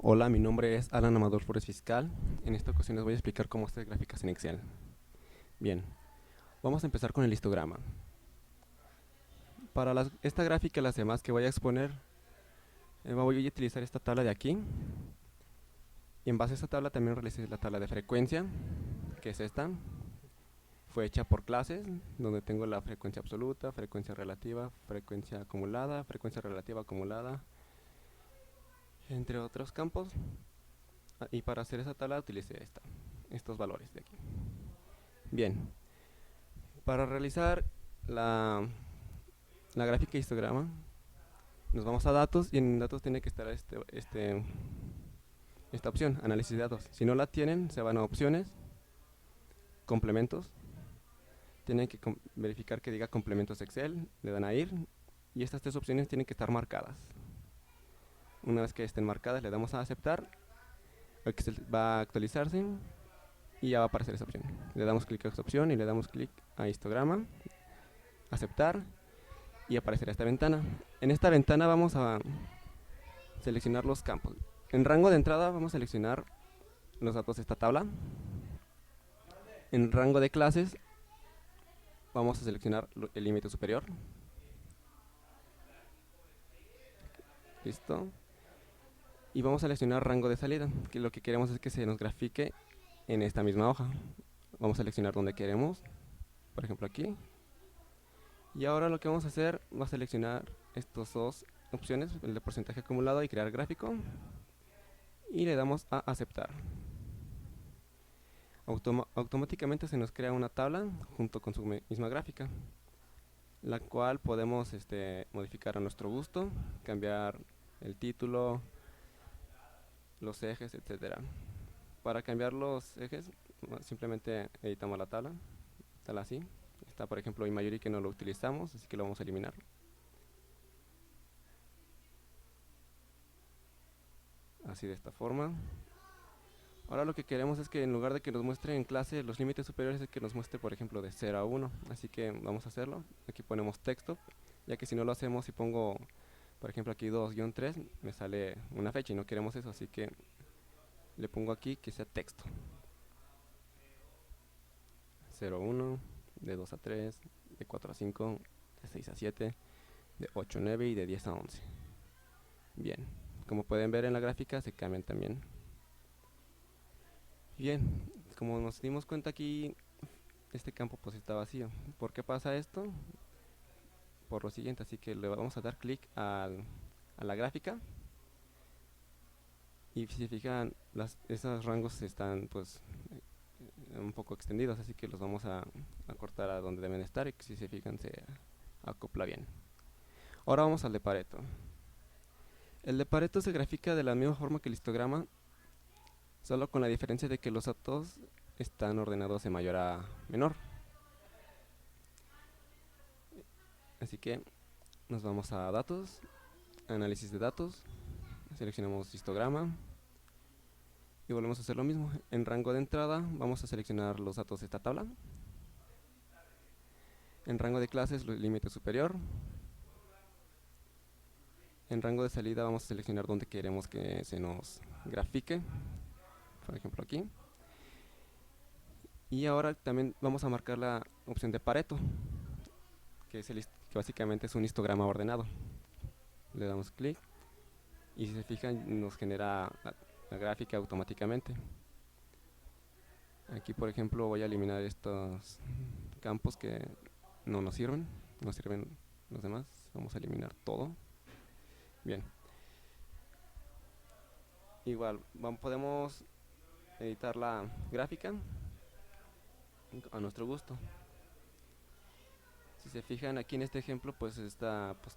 Hola, mi nombre es Alan Amador Flores Fiscal. En esta ocasión les voy a explicar cómo hacer gráficas en Excel. Bien, vamos a empezar con el histograma. Para esta gráfica y las demás que voy a exponer, voy a utilizar esta tabla de aquí. Y en base a esta tabla también realicé la tabla de frecuencia, que es esta. Fue hecha por clases, donde tengo la frecuencia absoluta, frecuencia relativa, frecuencia relativa acumulada, entre otros campos. Y para hacer esa tabla utilicé estos valores de aquí. Bien, para realizar la gráfica histograma, nos vamos a datos y en datos tiene que estar esta opción, análisis de datos. Si no la tienen, se van a opciones, complementos, tienen que verificar que diga complementos Excel, le dan a ir y estas tres opciones tienen que estar marcadas. Una vez que estén marcadas le damos a aceptar, Excel va a actualizarse y ya va a aparecer esa opción. Le damos clic a esta opción y le damos clic a histograma, aceptar y aparecerá esta ventana. En esta ventana vamos a seleccionar los campos. En rango de entrada vamos a seleccionar los datos de esta tabla. En rango de clases vamos a seleccionar el límite superior. Listo. Y vamos a seleccionar rango de salida, que lo que queremos es que se nos grafique en esta misma hoja. Vamos a seleccionar donde queremos, por ejemplo aquí. Y ahora lo que vamos a hacer va a seleccionar estas dos opciones, el de porcentaje acumulado y crear gráfico. Y le damos a aceptar. Automáticamente se nos crea una tabla junto con su misma gráfica, la cual podemos modificar a nuestro gusto, cambiar el título, los ejes, etcétera. Para cambiar los ejes, simplemente editamos la tabla, tal así. Está por ejemplo Imayuri que no lo utilizamos, así que lo vamos a eliminar. Así de esta forma. Ahora lo que queremos es que en lugar de que nos muestre en clase los límites superiores, es que nos muestre por ejemplo de 0 a 1. Así que vamos a hacerlo. Aquí ponemos texto, ya que si no lo hacemos, si pongo por ejemplo aquí 2-3, me sale una fecha y no queremos eso, así que le pongo aquí que sea texto. 0 a 1, de 2 a 3, de 4 a 5, de 6 a 7, de 8 a 9 y de 10 a 11. Bien, como pueden ver en la gráfica se cambian también. Bien, como nos dimos cuenta aquí, este campo pues está vacío. ¿Por qué pasa esto? Por lo siguiente, así que le vamos a dar clic a la gráfica. Y si se fijan, esos rangos están pues un poco extendidos, así que los vamos a cortar a donde deben estar y si se fijan se acopla bien. Ahora vamos al de Pareto. El de Pareto se grafica de la misma forma que el histograma, solo con la diferencia de que los datos están ordenados de mayor a menor. Así que nos vamos a datos, análisis de datos, seleccionamos histograma y volvemos a hacer lo mismo. En rango de entrada vamos a seleccionar los datos de esta tabla. En rango de clases, el límite superior. En rango de salida vamos a seleccionar donde queremos que se nos grafique, por ejemplo aquí. Y ahora también vamos a marcar la opción de Pareto, que básicamente es un histograma ordenado. Le damos clic y si se fijan nos genera la gráfica automáticamente. Aquí por ejemplo voy a eliminar estos campos que no nos sirven los demás, vamos a eliminar todo. Bien, igual podemos editar la gráfica a nuestro gusto. Si se fijan aquí en este ejemplo, pues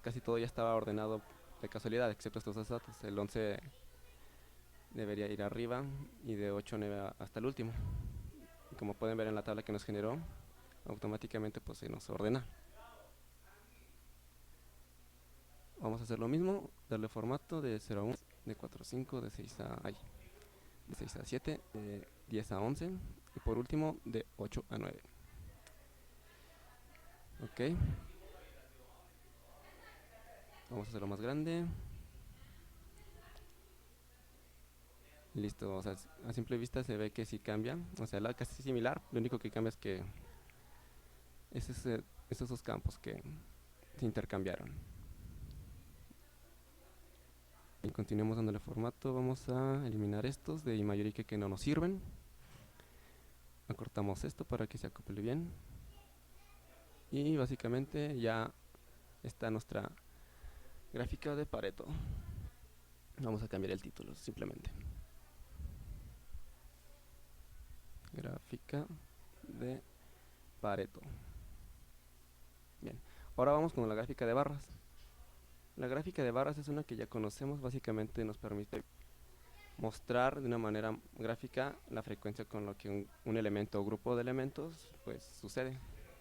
casi todo ya estaba ordenado de casualidad, excepto estos dos datos. El 11 debería ir arriba y de 8 a 9 hasta el último. Y como pueden ver en la tabla que nos generó, automáticamente pues se nos ordena. Vamos a hacer lo mismo, darle formato de 0 a 1, de 4 a 5, de 6 a 7, de 10 a 11 y por último de 8 a 9. Ok, vamos a hacerlo más grande. Listo, o sea, a simple vista se ve que sí cambia, o sea, casi similar, lo único que cambia es que es esos dos campos que se intercambiaron. Y continuemos dándole formato, vamos a eliminar estos de I mayor y que no nos sirven. Acortamos esto para que se acople bien. Y básicamente ya está nuestra gráfica de Pareto. Vamos a cambiar el título simplemente. Gráfica de Pareto. Bien, ahora vamos con la gráfica de barras. La gráfica de barras es una que ya conocemos, básicamente nos permite mostrar de una manera gráfica la frecuencia con lo que un elemento o grupo de elementos pues sucede.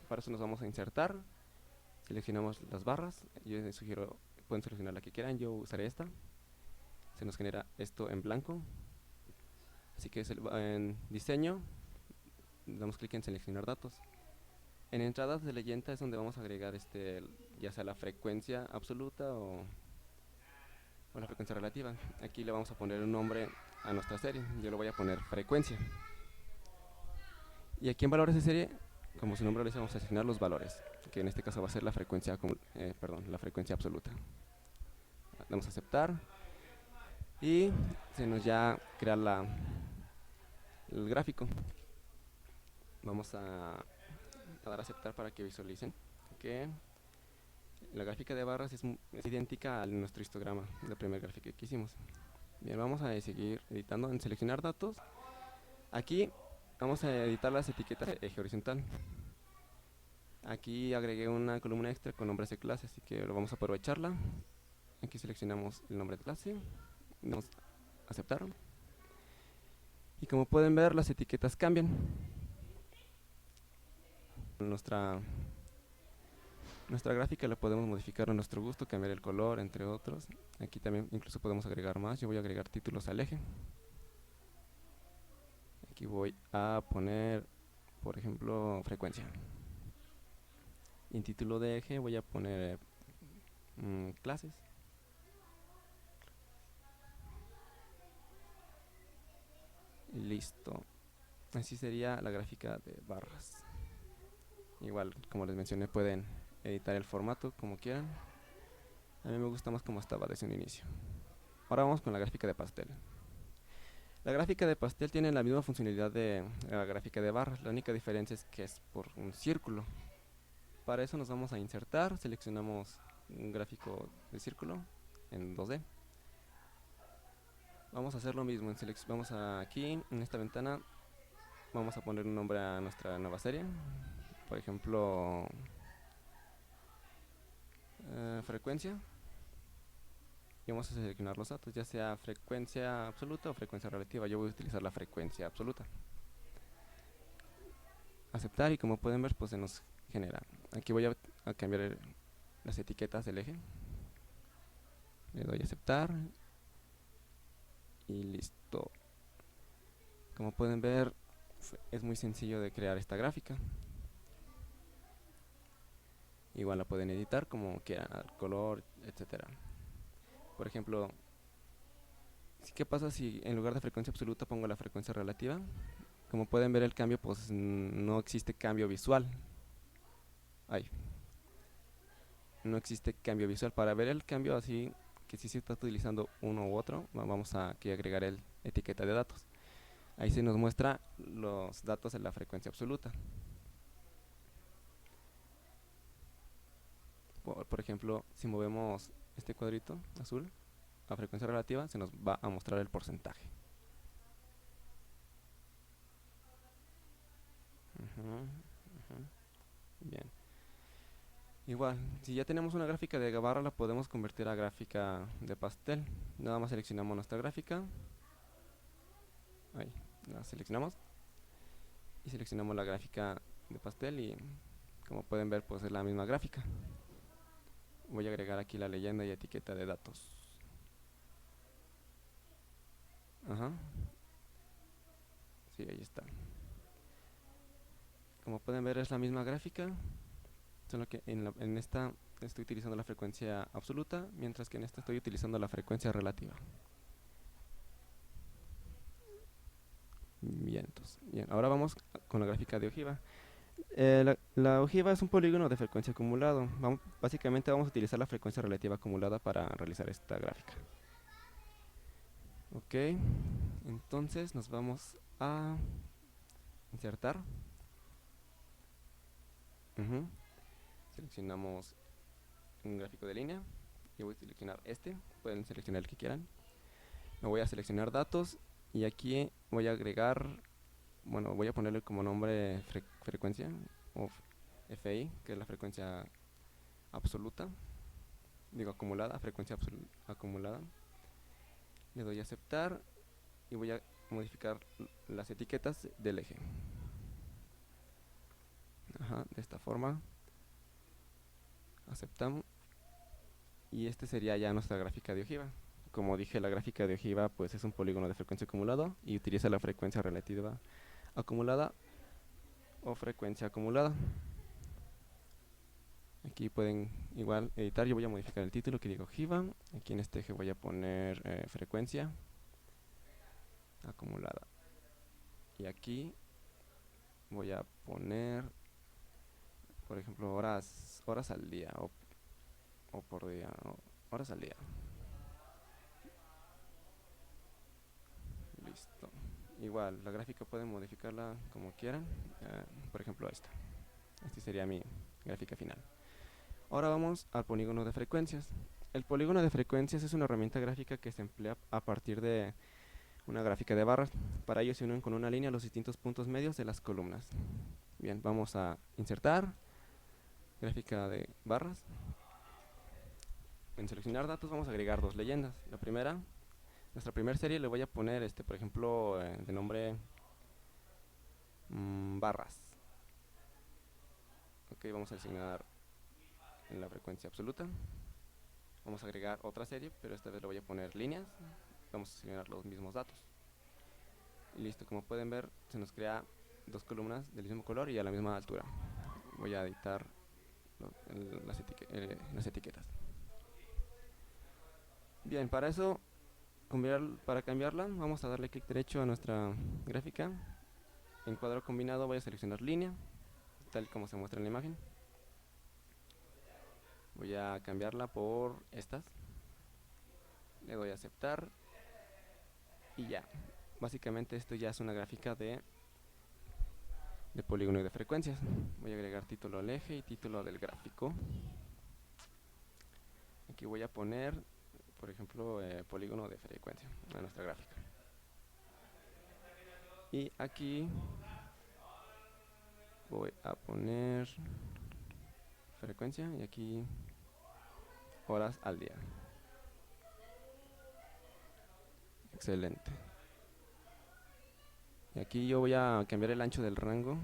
Para eso nos vamos a insertar, seleccionamos las barras, yo les sugiero, pueden seleccionar la que quieran, yo usaré esta. Se nos genera esto en blanco, así que en diseño damos clic en seleccionar datos. En entradas de leyenda es donde vamos a agregar ya sea la frecuencia absoluta o la frecuencia relativa. Aquí le vamos a poner un nombre a nuestra serie, yo le voy a poner frecuencia. Y aquí en valores de serie, como su nombre lo dice, vamos a seleccionar los valores, que en este caso va a ser la frecuencia, la frecuencia absoluta. Damos a aceptar y se nos ya crea el gráfico. Vamos a dar a aceptar para que visualicen que la gráfica de barras es idéntica a nuestro histograma, la primera gráfica que hicimos. Bien, vamos a seguir editando en seleccionar datos. Aquí vamos a editar las etiquetas de eje horizontal. Aquí agregué una columna extra con nombres de clase, así que lo vamos a aprovecharla. Aquí seleccionamos el nombre de clase, damos a aceptar. Y como pueden ver, las etiquetas cambian. Nuestra gráfica la podemos modificar a nuestro gusto, cambiar el color, entre otros. Aquí también incluso podemos agregar más. Yo voy a agregar títulos al eje. Aquí voy a poner, por ejemplo, frecuencia. Y en título de eje voy a poner clases. Y listo. Así sería la gráfica de barras. Igual, como les mencioné, pueden editar el formato como quieran. A mí me gusta más como estaba desde un inicio. Ahora vamos con la gráfica de pastel. La gráfica de pastel tiene la misma funcionalidad de la gráfica de barras. La única diferencia es que es por un círculo. Para eso nos vamos a insertar, seleccionamos un gráfico de círculo en 2D. Vamos a hacer lo mismo, vamos aquí en esta ventana, vamos a poner un nombre a nuestra nueva serie, por ejemplo, frecuencia, y vamos a seleccionar los datos, ya sea frecuencia absoluta o frecuencia relativa. Yo voy a utilizar la frecuencia absoluta. Aceptar, y como pueden ver, pues se nos genera. Aquí voy a cambiar las etiquetas del eje. Le doy a aceptar y listo. Como pueden ver, es muy sencillo de crear esta gráfica. Igual la pueden editar como quieran, color, etcétera. Por ejemplo, ¿qué pasa si en lugar de frecuencia absoluta pongo la frecuencia relativa? Como pueden ver, el cambio, pues no existe cambio visual. No existe cambio visual. Para ver el cambio así, que si se está utilizando uno u otro, vamos a aquí agregar el etiqueta de datos. Ahí se nos muestra los datos de la frecuencia absoluta. Por ejemplo, si movemos este cuadrito azul a frecuencia relativa, se nos va a mostrar el porcentaje. Bien. Igual, si ya tenemos una gráfica de barra, la podemos convertir a gráfica de pastel. Nada más seleccionamos nuestra gráfica. Ahí, la seleccionamos. Y seleccionamos la gráfica de pastel y como pueden ver, pues es la misma gráfica. Voy a agregar aquí la leyenda y etiqueta de datos. Sí, ahí está. Como pueden ver, es la misma gráfica, solo que en esta estoy utilizando la frecuencia absoluta, mientras que en esta estoy utilizando la frecuencia relativa. complementos. Bien, ahora vamos con la gráfica de ojiva. La ojiva es un polígono de frecuencia acumulado. Básicamente vamos a utilizar la frecuencia relativa acumulada para realizar esta gráfica. Ok, entonces nos vamos a insertar. Seleccionamos un gráfico de línea. Yo voy a seleccionar este, pueden seleccionar el que quieran. Me voy a seleccionar datos y aquí voy a agregar, bueno, voy a ponerle como nombre frecuencia o FI, que es la frecuencia absoluta, digo acumulada, frecuencia acumulada. Le doy a aceptar y voy a modificar las etiquetas del eje. De esta forma. Aceptamos. Y este sería ya nuestra gráfica de ojiva. Como dije, la gráfica de ojiva pues es un polígono de frecuencia acumulado y utiliza la frecuencia relativa acumulada o frecuencia acumulada. Aquí pueden igual editar. Yo voy a modificar el título que digo ojiva. Aquí en este eje voy a poner frecuencia acumulada. Y aquí voy a poner, por ejemplo, horas al día o por día, horas al día. Listo. Igual, la gráfica pueden modificarla como quieran. Por ejemplo, esta sería mi gráfica final. Ahora vamos al polígono de frecuencias. El polígono de frecuencias es una herramienta gráfica que se emplea a partir de una gráfica de barras. Para ello se unen con una línea los distintos puntos medios de las columnas. Bien, vamos a insertar gráfica de barras. En seleccionar datos vamos a agregar dos leyendas. La primera, nuestra primera serie le voy a poner, por ejemplo, de nombre barras. Ok, vamos a asignar en la frecuencia absoluta. Vamos a agregar otra serie, pero esta vez le voy a poner líneas. Vamos a seleccionar los mismos datos. Y listo, como pueden ver, se nos crea dos columnas del mismo color y a la misma altura. Voy a editar las etiquetas. Bien, para eso, para cambiarla, vamos a darle clic derecho a nuestra gráfica. En cuadro combinado voy a seleccionar línea, tal como se muestra en la imagen. Voy a cambiarla por estas. Le doy a aceptar. Y ya. Básicamente esto ya es una gráfica de polígono y de frecuencias. Voy a agregar título al eje y título del gráfico. Aquí voy a poner, por ejemplo, polígono de frecuencia a nuestra gráfica. Y aquí voy a poner frecuencia y aquí horas al día. Excelente. Y aquí yo voy a cambiar el ancho del rango,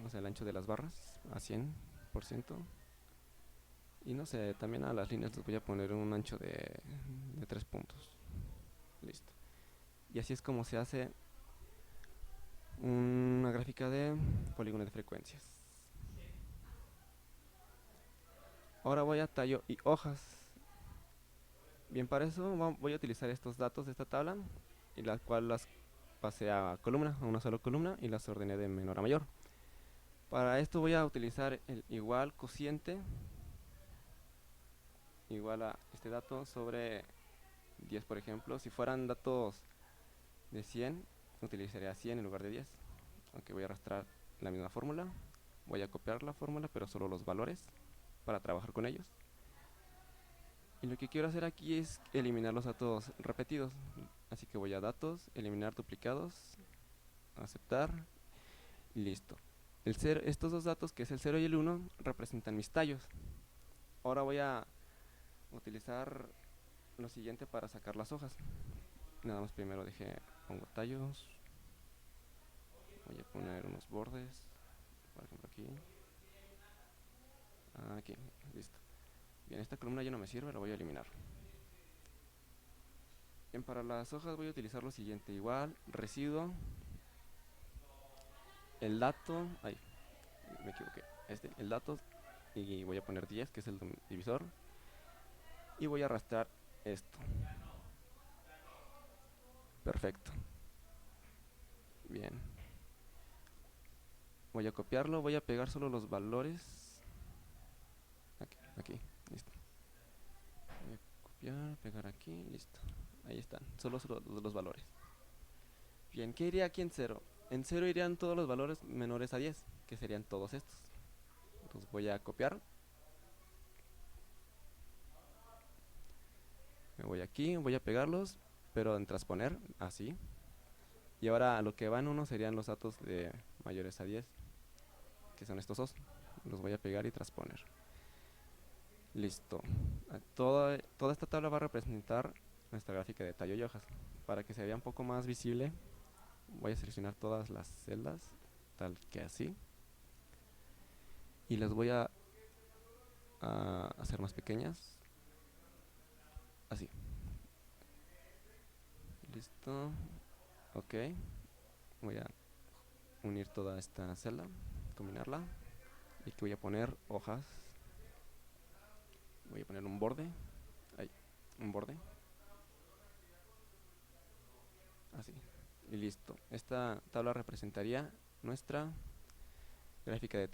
o sea, el ancho de las barras a 100%. Y no sé, también a las líneas les voy a poner un ancho de 3 puntos. Listo. Y así es como se hace una gráfica de polígono de frecuencias. Ahora voy a tallo y hojas. Bien, para eso voy a utilizar estos datos de esta tabla y las cuales las pasé a columna, a una sola columna y las ordené de menor a mayor. Para esto voy a utilizar el igual cociente igual a este dato sobre 10, por ejemplo. Si fueran datos de 100, utilizaría 100 en lugar de 10. Aunque voy a arrastrar la misma fórmula. Voy a copiar la fórmula, pero solo los valores para trabajar con ellos. Y lo que quiero hacer aquí es eliminar los datos repetidos. Así que voy a datos, eliminar duplicados, aceptar y listo. Estos dos datos, que es el 0 y el 1, representan mis tallos. Ahora voy a utilizar lo siguiente para sacar las hojas. Nada más primero pongo tallos. Voy a poner unos bordes, por ejemplo aquí. Aquí, listo. Bien, esta columna ya no me sirve, la voy a eliminar. Bien, para las hojas voy a utilizar lo siguiente. Igual, residuo, el dato, me equivoqué, el dato, y voy a poner 10, que es el divisor, y voy a arrastrar esto. Perfecto. Bien. Voy a copiarlo, voy a pegar solo los valores. Aquí, listo. Voy a copiar, pegar aquí, listo. Ahí están, solo los valores. Bien, ¿qué iría aquí en 0? En 0 irían todos los valores menores a 10, que serían todos estos. Entonces voy a copiar. Me voy aquí, voy a pegarlos, pero en transponer, así. Y ahora a lo que van 1 serían los datos de mayores a 10, que son estos dos. Los voy a pegar y transponer. Listo. Toda esta tabla va a representar nuestra gráfica de tallo y hojas. Para que se vea un poco más visible, voy a seleccionar todas las celdas, tal que así. Y las voy a hacer más pequeñas. Así. Listo. Ok. Voy a unir toda esta celda, combinarla. Y aquí voy a poner hojas. Voy a poner un borde. Ahí, un borde. Así. Y listo. Esta tabla representaría nuestra gráfica de